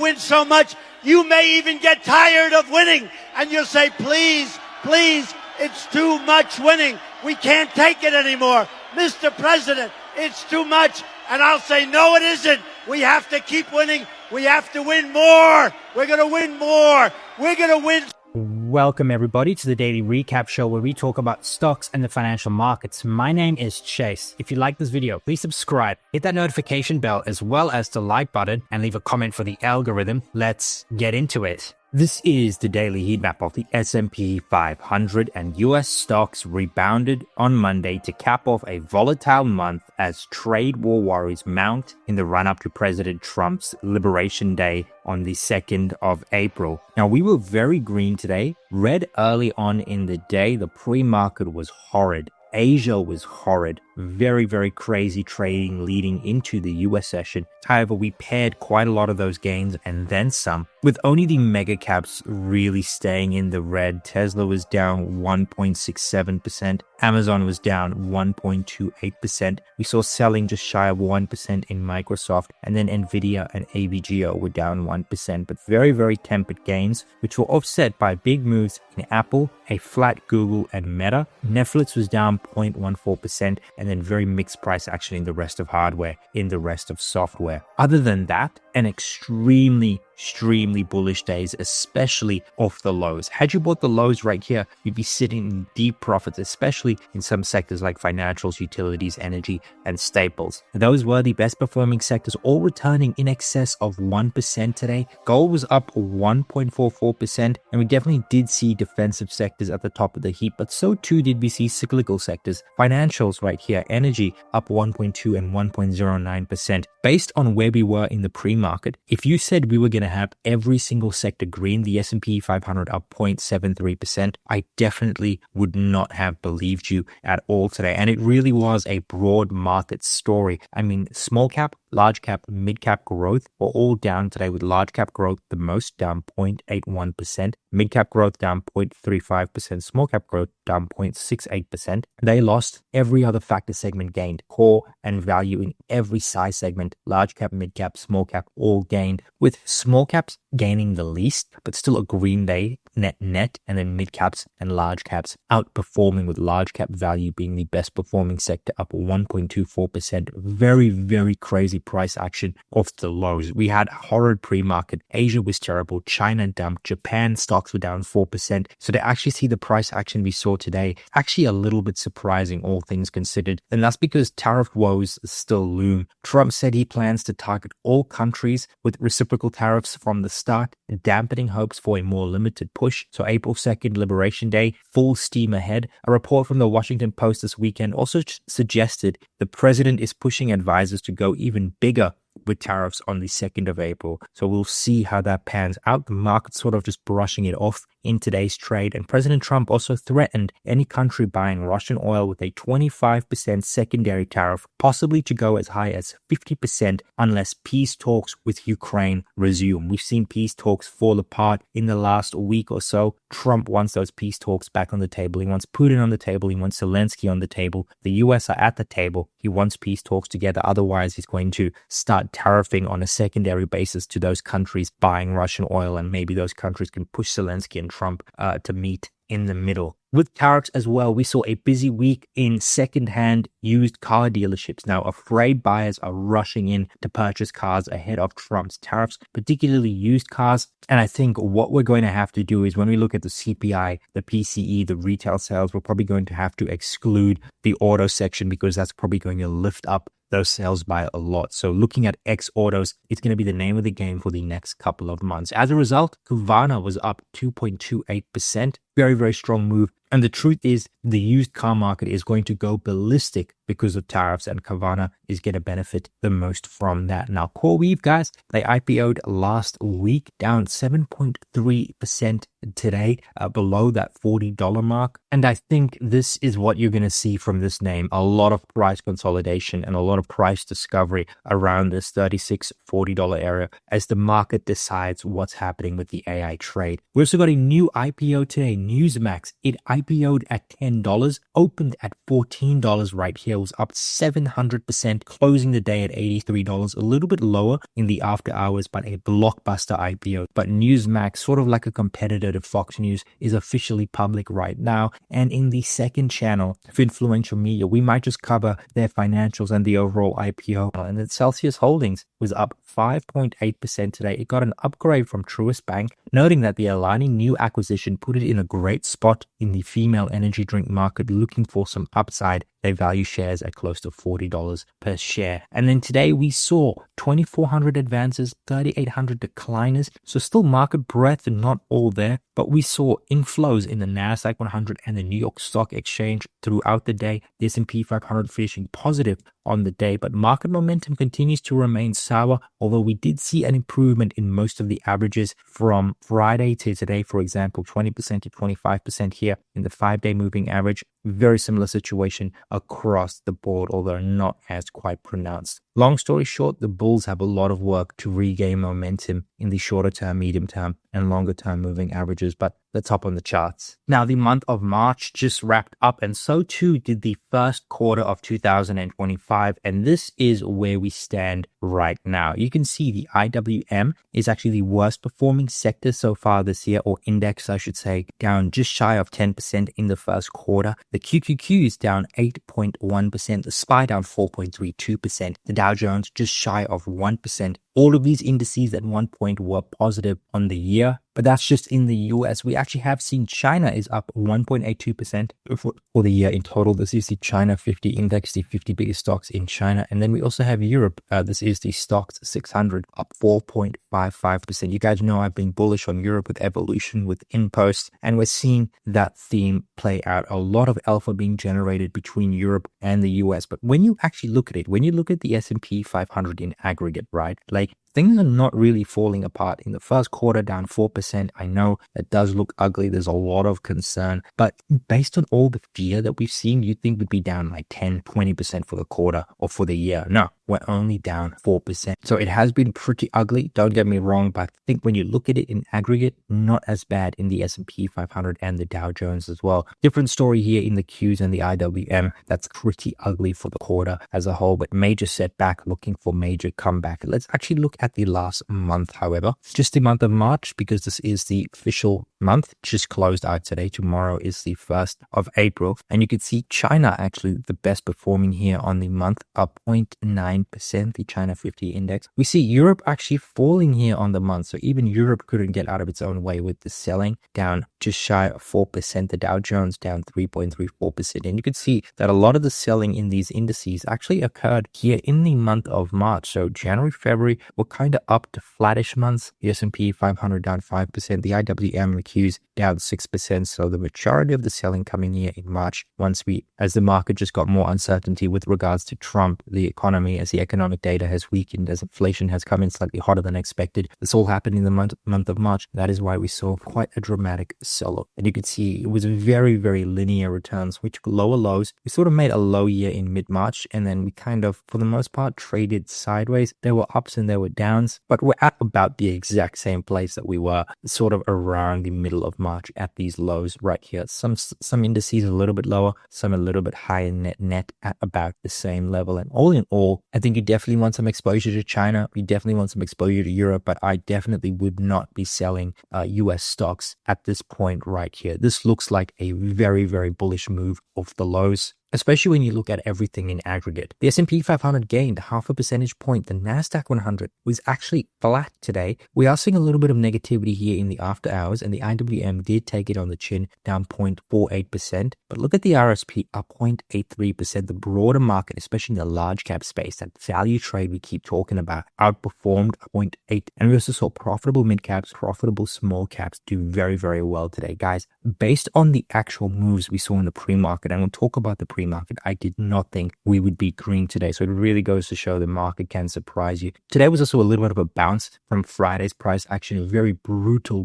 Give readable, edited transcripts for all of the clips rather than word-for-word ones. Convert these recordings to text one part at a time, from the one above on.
win so much, you may even get tired of winning. And you'll say, please, please, it's too much winning. We can't take it anymore. Mr. President, it's too much. And I'll say, no, it isn't. We have to keep winning. We have to win more. We're going to win more. We're going to win. Welcome everybody to the Daily Recap Show where we talk about stocks and the financial markets. My name is Chase. If you like this video, please subscribe, hit that notification bell as well as the like button and leave a comment for the algorithm. Let's get into it. This is the daily heat map of the S&P 500 and US stocks rebounded on Monday to cap off a volatile month as trade war worries mount in the run-up to President Trump's Liberation Day on the 2nd of April. Now, we were very green today. Red early on in the day. The pre-market was horrid. Asia was horrid. Very, very crazy trading leading into the US session. However, we paired quite a lot of those gains and then some, with only the mega caps really staying in the red. Tesla was down 1.67%. Amazon was down 1.28%. We saw selling just shy of 1% in Microsoft, and then Nvidia and AVGO were down 1%, but very, very tempered gains, which were offset by big moves in Apple, a flat Google and Meta. Netflix was down 0.14%, and then very mixed price action in the rest of hardware, in the rest of software. Other than that, an extremely bullish days, especially off the lows. Had you bought the lows right here, you'd be sitting in deep profits, especially in some sectors like financials, utilities, energy, and staples. Those were the best performing sectors, all returning in excess of 1% today. Gold was up 1.44%, and we definitely did see defensive sectors at the top of the heap, but so too did we see cyclical sectors. Financials right here, energy up 1.2 and 1.09%. Based on where we were in the pre-market, if you said we were going to have every single sector green, the S&P 500 up 0.73%, I definitely would not have believed you at all today. And it really was a broad market story. I mean, small cap, large cap, mid cap growth were all down today, with large cap growth the most, down 0.81%, mid cap growth down 0.35%, small cap growth down 0.68%. They lost. Every other factor segment gained. Core and value in every size segment, large cap, mid cap, small cap, all gained, with small caps gaining the least, but still a green day net, and then mid caps and large caps outperforming, with large cap value being the best performing sector, up 1.24%. Very, very crazy price action off the lows. We had horrid pre-market. Asia was terrible. China dumped. Japan stocks were down 4%. So to actually see the price action we saw today, actually a little bit surprising, all things considered. And that's because tariff woes still loom. Trump said he plans to target all countries with reciprocal tariffs from the start, dampening hopes for a more limited push. So April 2nd, Liberation Day, full steam ahead. A report from the Washington Post this weekend also suggested the president is pushing advisors to go even bigger with tariffs on the 2nd of April. So we'll see how that pans out. The market's sort of just brushing it off in today's trade. And President Trump also threatened any country buying Russian oil with a 25% secondary tariff, possibly to go as high as 50% unless peace talks with Ukraine resume. We've seen peace talks fall apart in the last week or so. Trump wants those peace talks back on the table. He wants Putin on the table. He wants Zelensky on the table. The US are at the table. He wants peace talks together. Otherwise, he's going to start tariffing on a secondary basis to those countries buying Russian oil, and maybe those countries can push Zelensky and Trump to meet in the middle. With tariffs as well, we saw a busy week in second-hand used car dealerships. Now, afraid buyers are rushing in to purchase cars ahead of Trump's tariffs, particularly used cars. And I think what we're going to have to do is, when we look at the CPI, the PCE, the retail sales, we're probably going to have to exclude the auto section, because that's probably going to lift up those sales by a lot. So looking at X autos, it's going to be the name of the game for the next couple of months. As a result, Carvana was up 2.28%. Very, very strong move. And the truth is, the used car market is going to go ballistic because of tariffs, and Carvana is going to benefit the most from that. Now, CoreWeave, guys, they IPO'd last week, down 7.3% today, below that $40 mark. And I think this is what you're going to see from this name. A lot of price consolidation and a lot of price discovery around this $36, $40 area as the market decides what's happening with the AI trade. We also got a new IPO today, Newsmax. It IPO'd at $10, opened at $14 right here. It was up 700%, closing the day at $83, a little bit lower in the after hours, but a blockbuster IPO. But Newsmax, sort of like a competitor to Fox News, is officially public right now. And in the second channel, FinFluential Media, we might just cover their financials and the overall IPO. And then Celsius Holdings was up 5.8% today. It got an upgrade from Truist Bank, noting that the Alani new acquisition put it in a great spot in the female energy drink market, looking for some upside. They value shares at close to $40 per share. And then today we saw 2,400 advances, 3,800 decliners. So still market breadth and not all there, but we saw inflows in the NASDAQ 100 and the New York Stock Exchange throughout the day. The S&P 500 finishing positive on the day, but market momentum continues to remain sour, although we did see an improvement in most of the averages from Friday to today. For example, 20% to 25% here in the 5-day moving average. Very similar situation across the board, although not as quite pronounced. Long story short, the bulls have a lot of work to regain momentum in the shorter term, medium term, and longer term moving averages, but let's hop on the charts. Now, the month of March just wrapped up, and so too did the first quarter of 2025, and this is where we stand right now. You can see the IWM is actually the worst performing sector so far this year, or index, I should say, down just shy of 10% in the first quarter. The QQQ is down 8.1%, the SPY down 4.32%, the Dow Jones just shy of 1%. All of these indices at one point were positive on the year, but that's just in the US. We actually have seen China is up 1.82% for the year in total. This is the China 50 index, the 50 biggest stocks in China. And then we also have Europe. This is the Stocks 600 up 4.55%. You guys know I've been bullish on Europe with evolution, with Impost, and we're seeing that theme play out. A lot of alpha being generated between Europe and the US. But when you actually look at it, when you look at the S&P 500 in aggregate, right? Like, things are not really falling apart. In the first quarter, down 4%. I know it does look ugly. There's a lot of concern. But based on all the fear that we've seen, you'd think we'd be down like 10, 20% for the quarter or for the year. No, we're only down 4%. So it has been pretty ugly. Don't get me wrong, but I think when you look at it in aggregate, not as bad in the S&P 500 and the Dow Jones as well. Different story here in the Qs and the IWM. That's pretty ugly for the quarter as a whole, but major setback, looking for major comeback. Let's actually look at the last month, however, just the month of March, because this is the official month, just closed out today. Tomorrow is the 1st of April. And you can see China actually the best performing here on the month, up 0.9%, the China 50 index. We see Europe actually falling here on the month. So even Europe couldn't get out of its own way with the selling, down just shy of 4%. The Dow Jones down 3.34%. And you can see that a lot of the selling in these indices actually occurred here in the month of March. So January, February were kind of up to flattish months. The S&P 500 down 5%. The IWM, the Qs down 6%. So the majority of the selling coming here in March, as the market just got more uncertainty with regards to Trump, the economy, as the economic data has weakened, as inflation has come in slightly hotter than expected. This all happened in the month of March. That is why we saw quite a dramatic sell-off. And you can see it was very, very linear returns. We took lower lows. We sort of made a low year in mid-March, and then we kind of, for the most part, traded sideways. There were ups and there were downs, but we're at about the exact same place that we were sort of around the middle of March at these lows right here. Some indices a little bit lower, some a little bit higher net at about the same level. And all in all, I think you definitely want some exposure to China. You definitely want some exposure to Europe, but I definitely would not be selling US stocks at this point right here. This looks like a very, very bullish move off the lows, especially when you look at everything in aggregate. The S&P 500 gained 0.5 percentage point. The NASDAQ 100 was actually flat today. We are seeing a little bit of negativity here in the after hours, and the IWM did take it on the chin, down 0.48%. But look at the RSP, up 0.83%. The broader market, especially in the large cap space, that value trade we keep talking about, outperformed 0.8. And we also saw profitable mid caps, profitable small caps do very, very well today. Guys, based on the actual moves we saw in the pre-market, and we'll talk about the pre-market. I did not think we would be green today. So it really goes to show the market can surprise you. Today was also a little bit of a bounce from Friday's price action, a very brutal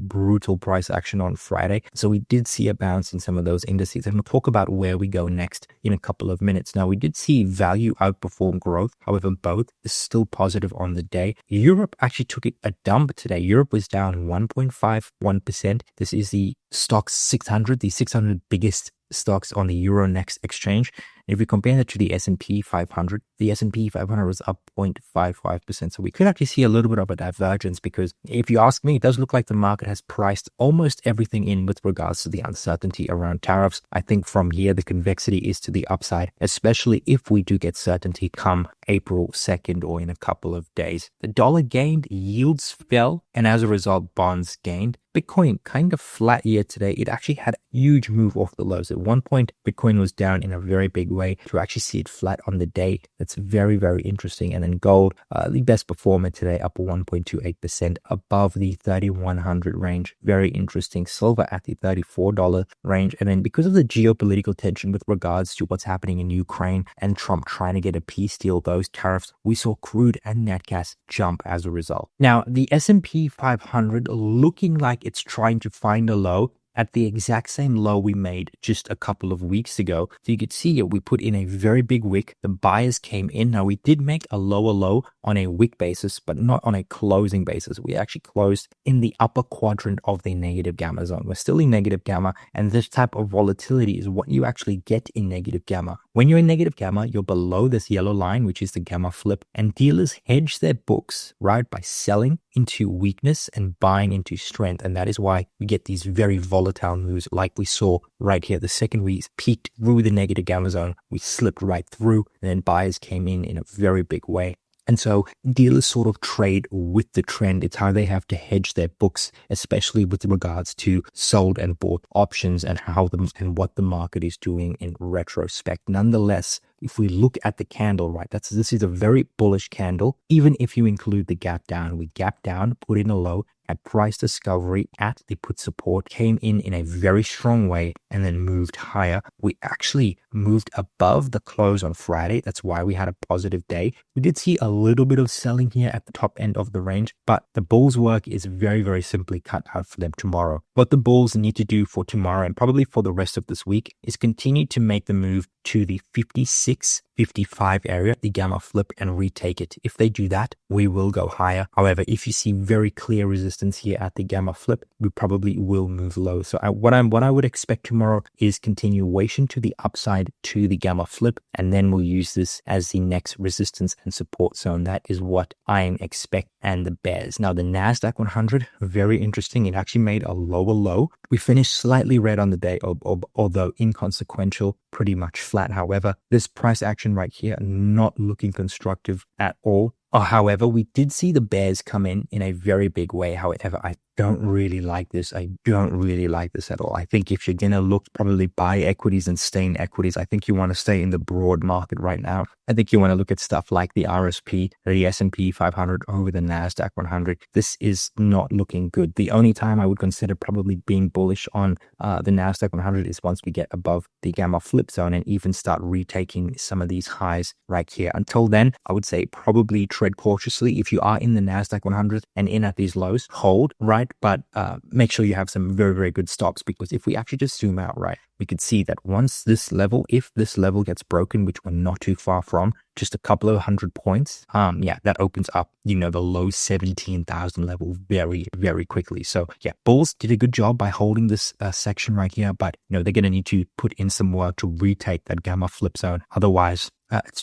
price action on Friday. So we did see a bounce in some of those indices. And we'll talk about where we go next in a couple of minutes. Now, we did see value outperform growth. However, both is still positive on the day. Europe actually took a dump today. Europe was down 1.51%. This is the Stoxx 600, the 600 biggest stocks on the Euronext exchange. If we compare that to the S&P 500, the S&P 500 was up 0.55%. So we could actually see a little bit of a divergence, because if you ask me, it does look like the market has priced almost everything in with regards to the uncertainty around tariffs. I think from here, the convexity is to the upside, especially if we do get certainty come April 2nd or in a couple of days. The dollar gained, yields fell, and as a result, bonds gained. Bitcoin kind of flat year today. It actually had a huge move off the lows. At one point, Bitcoin was down in a very big way. To actually see it flat on the day, that's very, very interesting. And then gold, the best performer today, up 1.28% above the 3,100 range. Very interesting. Silver at the $34 range. And then because of the geopolitical tension with regards to what's happening in Ukraine and Trump trying to get a peace deal, those tariffs, we saw crude and nat gas jump as a result. Now, the S&P 500 looking like it's trying to find a low at the exact same low we made just a couple of weeks ago. So you could see we put in a very big wick. The buyers came in. Now, we did make a lower low on a wick basis, but not on a closing basis. We actually closed in the upper quadrant of the negative gamma zone. We're still in negative gamma, and this type of volatility is what you actually get in negative gamma. When you're in negative gamma, you're below this yellow line, which is the gamma flip, and dealers hedge their books, right, by selling into weakness and buying into strength. And that is why we get these very volatile moves like we saw right here. The second we peaked through the negative gamma zone, we slipped right through, and then buyers came in a very big way. And so dealers sort of trade with the trend. It's how they have to hedge their books, especially with regards to sold and bought options and and what the market is doing in retrospect. Nonetheless, if we look at the candle, right, this is a very bullish candle. Even if you include the gap down, we gap down, put in a low, at price discovery at the put support, came in a very strong way, and then moved higher. We actually moved above the close on Friday. That's why we had a positive day. We did see a little bit of selling here at the top end of the range, but the bulls' work is very, very simply cut out for them tomorrow. What the bulls need to do for tomorrow and probably for the rest of this week is continue to make the move to the 56-55 area, the gamma flip, and retake it. If they do that, we will go higher. However, if you see very clear resistance here at the gamma flip, we probably will move low. So what I would expect tomorrow is continuation to the upside to the gamma flip, and then we'll use this as the next resistance and support zone. That is what I'm expecting. And the bears. Now, the NASDAQ 100, very interesting. It actually made a lower low. We finished slightly red on the day, although inconsequential, pretty much flat. However, this price action right here, not looking constructive at all. However, we did see the bears come in a very big way. However, I don't really like this. I don't really like this at all. I think if you're going to look, probably buy equities and stay in equities, I think you want to stay in the broad market right now. I think you want to look at stuff like the RSP, the S&P 500 over the NASDAQ 100. This is not looking good. The only time I would consider probably being bullish on the NASDAQ 100 is once we get above the gamma flip zone and even start retaking some of these highs right here. Until then, I would say probably tread cautiously. If you are in the NASDAQ 100 and in at these lows, hold, right? But make sure you have some very, very good stops, because if we actually just zoom out, right, we could see that once this level, if this level gets broken, which we're not too far from, just a couple of 100 points, that opens up, the low 17,000 level very, very quickly. So yeah, bulls did a good job by holding this section right here, but they're going to need to put in some work to retake that gamma flip zone. Otherwise,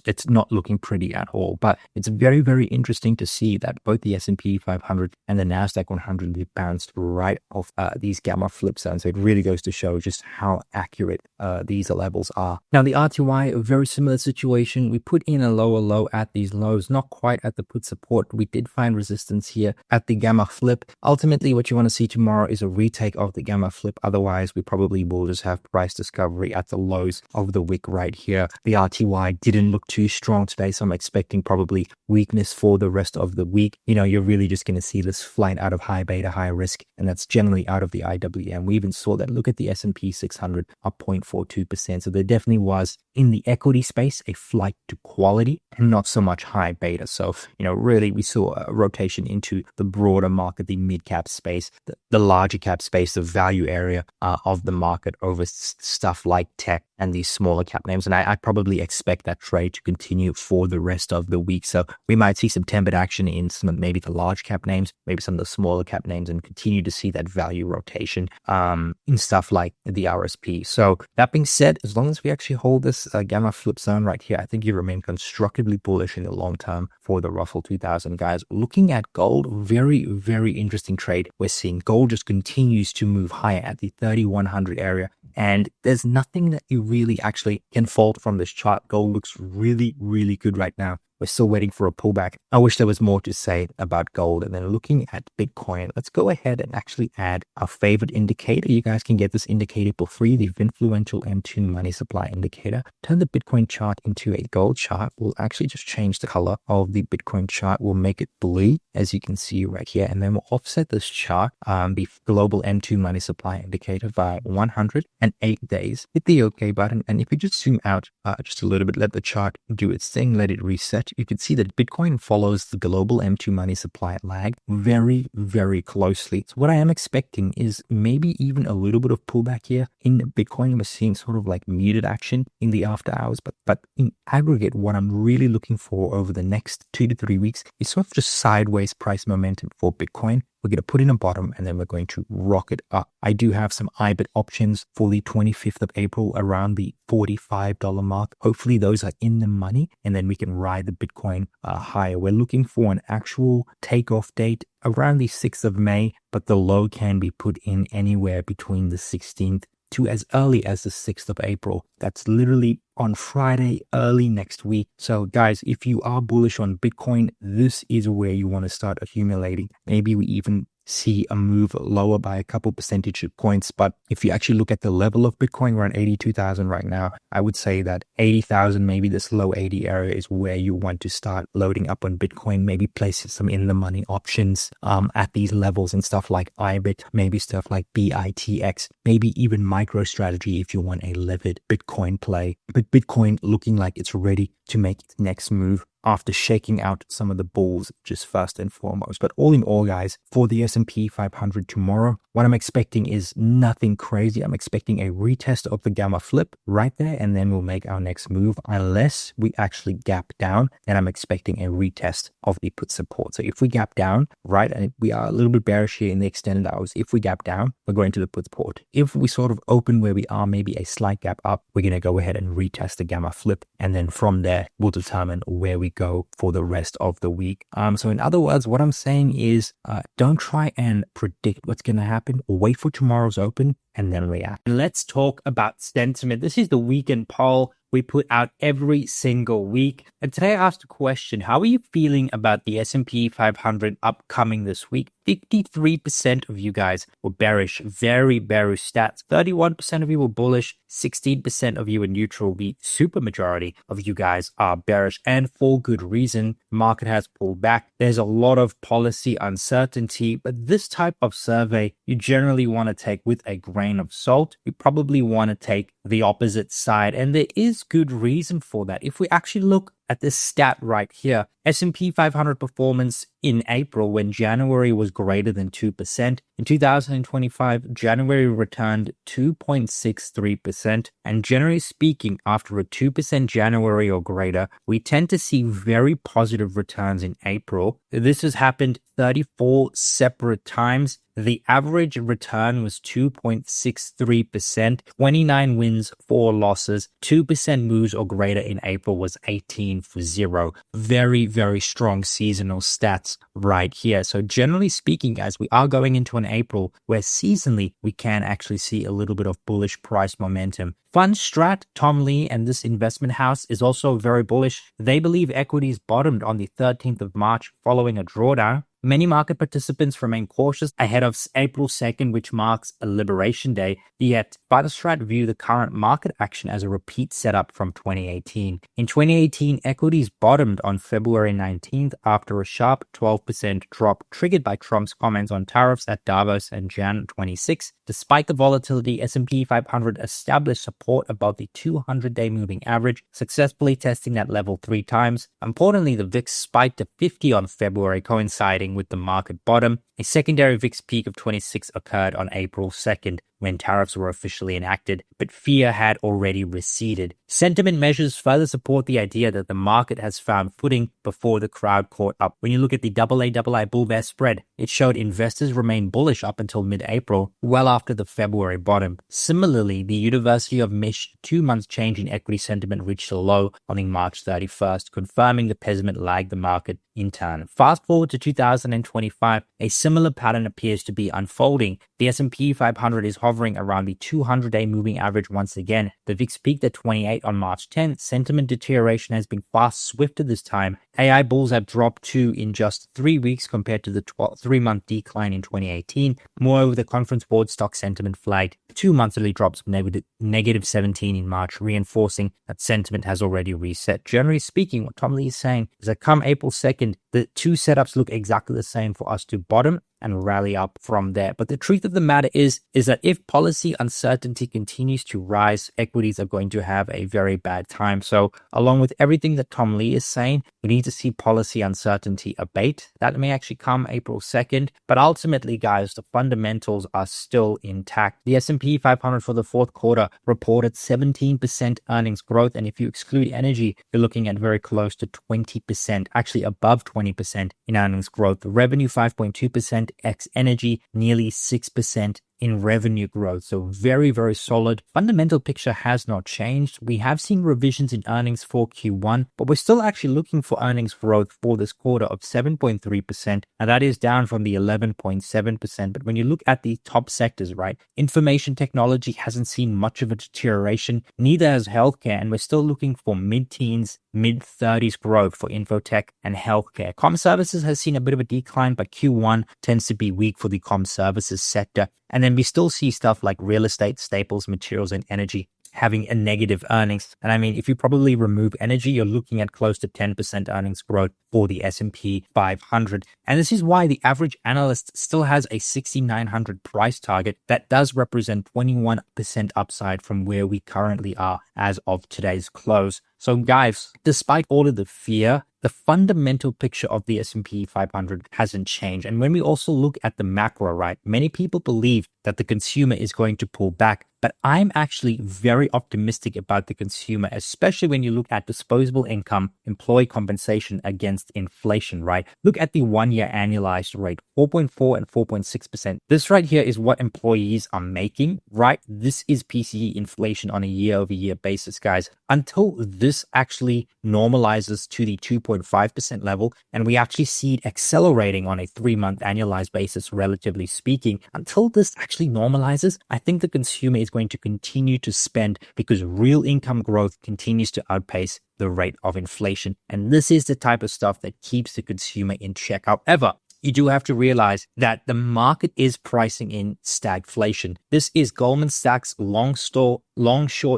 it's not looking pretty at all. But it's very, very interesting to see that both the S&P 500 and the NASDAQ 100 bounced right off these gamma flip zones. So it really goes to show just how accurate these levels are. Now, the RTY, a very similar situation. We put in a lower low at these lows, not quite at the put support. We did find resistance here at the gamma flip. Ultimately, what you want to see tomorrow is a retake of the gamma flip. Otherwise, we probably will just have price discovery at the lows of the wick right here. The RTY didn't look too strong today, so I'm expecting probably weakness for the rest of the week. You're really just going to see this flight out of high beta, high risk, and that's generally out of the IWM. We even saw that. Look at the S&P 600 up 0.42%. So there definitely was in the equity space, a flight to quality and not so much high beta. So, really we saw a rotation into the broader market, the mid cap space, the larger cap space, the value area of the market over stuff like tech and these smaller cap names. And I probably expect that trade to continue for the rest of the week. So we might see some tempered action in some of maybe the large cap names, maybe some of the smaller cap names, and continue to see that value rotation in stuff like the RSP. So that being said, as long as we actually hold this gamma flip zone right here, I think you remain constructively bullish in the long term for the Russell 2000, guys. Looking at gold, very, very interesting trade. We're seeing gold just continues to move higher at the 3100 area. And there's nothing that you really actually can fault from this chart. Gold looks really, really good right now. We're still waiting for a pullback. I wish there was more to say about gold. And then looking at Bitcoin, let's go ahead and actually add our favorite indicator. You guys can get this indicator for free, the FinFluential M2 money supply indicator. Turn the Bitcoin chart into a gold chart. We'll actually just change the color of the Bitcoin chart. We'll make it blue, as you can see right here. And then we'll offset this chart, the global M2 money supply indicator, by 108 days. Hit the OK button. And if you just zoom out just a little bit, let the chart do its thing, let it reset, you can see that Bitcoin follows the global M2 money supply lag very, very closely. So what I am expecting is maybe even a little bit of pullback here in Bitcoin. We're seeing sort of like muted action in the after hours, but in aggregate, what I'm really looking for over the next 2 to 3 weeks is sort of just sideways price momentum for Bitcoin. We're going to put in a bottom and then we're going to rock it up. I do have some IBIT options for the 25th of April around the $45 mark. Hopefully those are in the money and then we can ride the Bitcoin higher. We're looking for an actual takeoff date around the 6th of May, but the low can be put in anywhere between the 16th to as early as the 6th of April. That's literally on Friday, early next week. So guys, if you are bullish on Bitcoin, this is where you want to start accumulating. Maybe we even see a move lower by a couple percentage points. But if you actually look at the level of Bitcoin, we're at 82,000 right now. I would say that 80,000, maybe this low 80 area is where you want to start loading up on Bitcoin, maybe place some in the money options at these levels and stuff like IBIT, maybe stuff like BITX, maybe even MicroStrategy if you want a levered Bitcoin play. But Bitcoin looking like it's ready to make its next move after shaking out some of the bulls just first and foremost. But all in all, guys, for the S&P 500 tomorrow, what I'm expecting is nothing crazy. I'm expecting a retest of the gamma flip right there, and then we'll make our next move. Unless we actually gap down, then I'm expecting a retest of the put support. So if we gap down, right, and we are a little bit bearish here in the extended hours, if we gap down, we're going to the put support. If we sort of open where we are, maybe a slight gap up, we're going to go ahead and retest the gamma flip. And then from there, we'll determine where we go for the rest of the week. So in other words, what I'm saying is don't try and predict what's going to happen. Wait for tomorrow's open and then react. Let's talk about sentiment. This is the weekend poll we put out every single week. And today I asked a question: how are you feeling about the S&P 500 upcoming this week? 53% of you guys were bearish, very bearish stats. 31% of you were bullish. 16% of you were neutral. The super majority of you guys are bearish, and for good reason. Market has pulled back. There's a lot of policy uncertainty, but this type of survey you generally want to take with a grain of salt. You probably want to take the opposite side, and there is good reason for that. If we actually look at this stat right here, S&P 500 performance in April when January was greater than 2%. In 2025, January returned 2.63%. And generally speaking, after a 2% January or greater, we tend to see very positive returns in April. This has happened 34 separate times. The average return was 2.63%, 29 wins, 4 losses, 2% moves or greater in April was 18 for 0. Very, very strong seasonal stats right here. So generally speaking, guys, we are going into an April where seasonally we can actually see a little bit of bullish price momentum. Fundstrat, Tom Lee, and this investment house is also very bullish. They believe equities bottomed on the 13th of March following a drawdown. Many market participants remain cautious ahead of April 2nd, which marks a Liberation Day, yet Strat view the current market action as a repeat setup from 2018. In 2018, equities bottomed on February 19th after a sharp 12% drop triggered by Trump's comments on tariffs at Davos and Jan 26. Despite the volatility, S&P 500 established support above the 200-day moving average, successfully testing that level 3 times. Importantly, the VIX spiked to 50 on February, coinciding with the market bottom. A secondary VIX peak of 26 occurred on April 2nd, when tariffs were officially enacted, but fear had already receded. Sentiment measures further support the idea that the market has found footing before the crowd caught up. When you look at the AA bull bear spread, it showed investors remained bullish up until mid-April, well after the February bottom. Similarly, the University of Mich 2-month change in equity sentiment reached a low on March 31st, confirming the pessimism lagged the market in turn. Fast forward to 2025, a similar pattern appears to be unfolding. The S&P 500 is hovering around the 200-day moving average once again. The VIX peaked at 28 on March 10th. Sentiment deterioration has been far swifter this time. AI bulls have dropped 2 in just 3 weeks compared to the 3-month decline in 2018. Moreover, the Conference Board stock sentiment flagged 2 monthly drops of negative 17 in March, reinforcing that sentiment has already reset. Generally speaking, what Tom Lee is saying is that come April 2nd, the two setups look exactly the same for us to bottom and rally up from there. But the truth of the matter is that if policy uncertainty continues to rise, equities are going to have a very bad time. So along with everything that Tom Lee is saying, we need to see policy uncertainty abate. That may actually come April 2nd. But ultimately, guys, the fundamentals are still intact. The S&P 500 for the fourth quarter reported 17% earnings growth. And if you exclude energy, you're looking at very close to 20%, actually above 20% in earnings growth. The revenue 5.2%, ex energy nearly 6% in revenue growth. So very, very solid. Fundamental picture has not changed. We have seen revisions in earnings for Q1, but we're still actually looking for earnings growth for this quarter of 7.3%. And that is down from the 11.7%. But when you look at the top sectors, right, information technology hasn't seen much of a deterioration. Neither has healthcare. And we're still looking for mid-teens, mid-30s growth for infotech and healthcare. Comm services has seen a bit of a decline, but Q1 tends to be weak for the comm services sector. And then we still see stuff like real estate, staples, materials, and energy having a negative earnings. And I mean, if you probably remove energy, you're looking at close to 10% earnings growth for the S&P 500. And this is why the average analyst still has a 6,900 price target that does represent 21% upside from where we currently are as of today's close. So guys, despite all of the fear, the fundamental picture of the S&P 500 hasn't changed. And when we also look at the macro, right, many people believe that the consumer is going to pull back. But I'm actually very optimistic about the consumer, especially when you look at disposable income, employee compensation against inflation, right? Look at the 1-year annualized rate, 4.4 and 4.6%. This right here is what employees are making, right? This is PCE inflation on a year-over-year basis, guys. Until this actually normalizes to the 2.5% level, and we actually see it accelerating on a 3-month annualized basis, relatively speaking, until this actually normalizes, I think the consumer is going to continue to spend because real income growth continues to outpace the rate of inflation. And this is the type of stuff that keeps the consumer in check. However, you do have to realize that the market is pricing in stagflation. This is Goldman Sachs long-short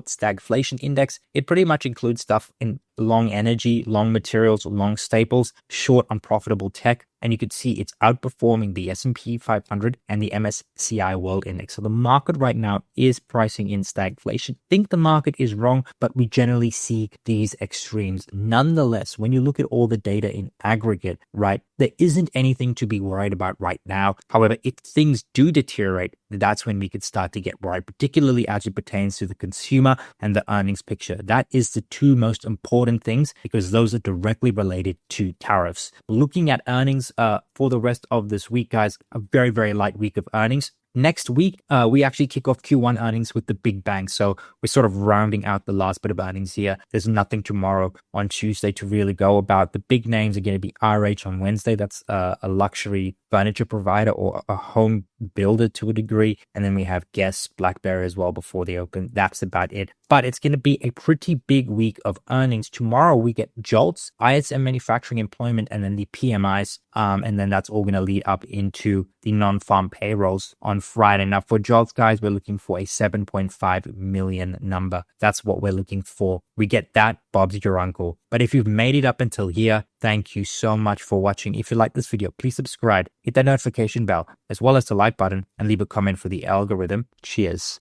stagflation index. It pretty much includes stuff in long energy, long materials, long staples, short unprofitable tech. And you could see it's outperforming the S&P 500 and the MSCI World Index. So the market right now is pricing in stagflation. I think the market is wrong, but we generally see these extremes. Nonetheless, when you look at all the data in aggregate, right, there isn't anything to be worried about right now. However, if things do deteriorate, that's when we could start to get worried, particularly as it pertains to the consumer and the earnings picture. That is the two most important things because those are directly related to tariffs. Looking at earnings for the rest of this week, guys, a very, very light week of earnings. Next week, we actually kick off Q1 earnings with the big bang. So we're sort of rounding out the last bit of earnings here. There's nothing tomorrow on Tuesday to really go about. The big names are going to be RH on Wednesday. That's a luxury furniture provider or a home builder to a degree. And then we have Guess, BlackBerry as well before they open. That's about it. But it's going to be a pretty big week of earnings. Tomorrow we get JOLTS, ISM manufacturing employment, and then the PMIs. And then that's all going to lead up into the non-farm payrolls on Friday. Now for JOLTS, guys, we're looking for a 7.5 million number. That's what we're looking for. We get that, Bob's your uncle. But if you've made it up until here, thank you so much for watching. If you like this video, please subscribe, hit that notification bell, as well as the like button, and leave a comment for the algorithm. Cheers.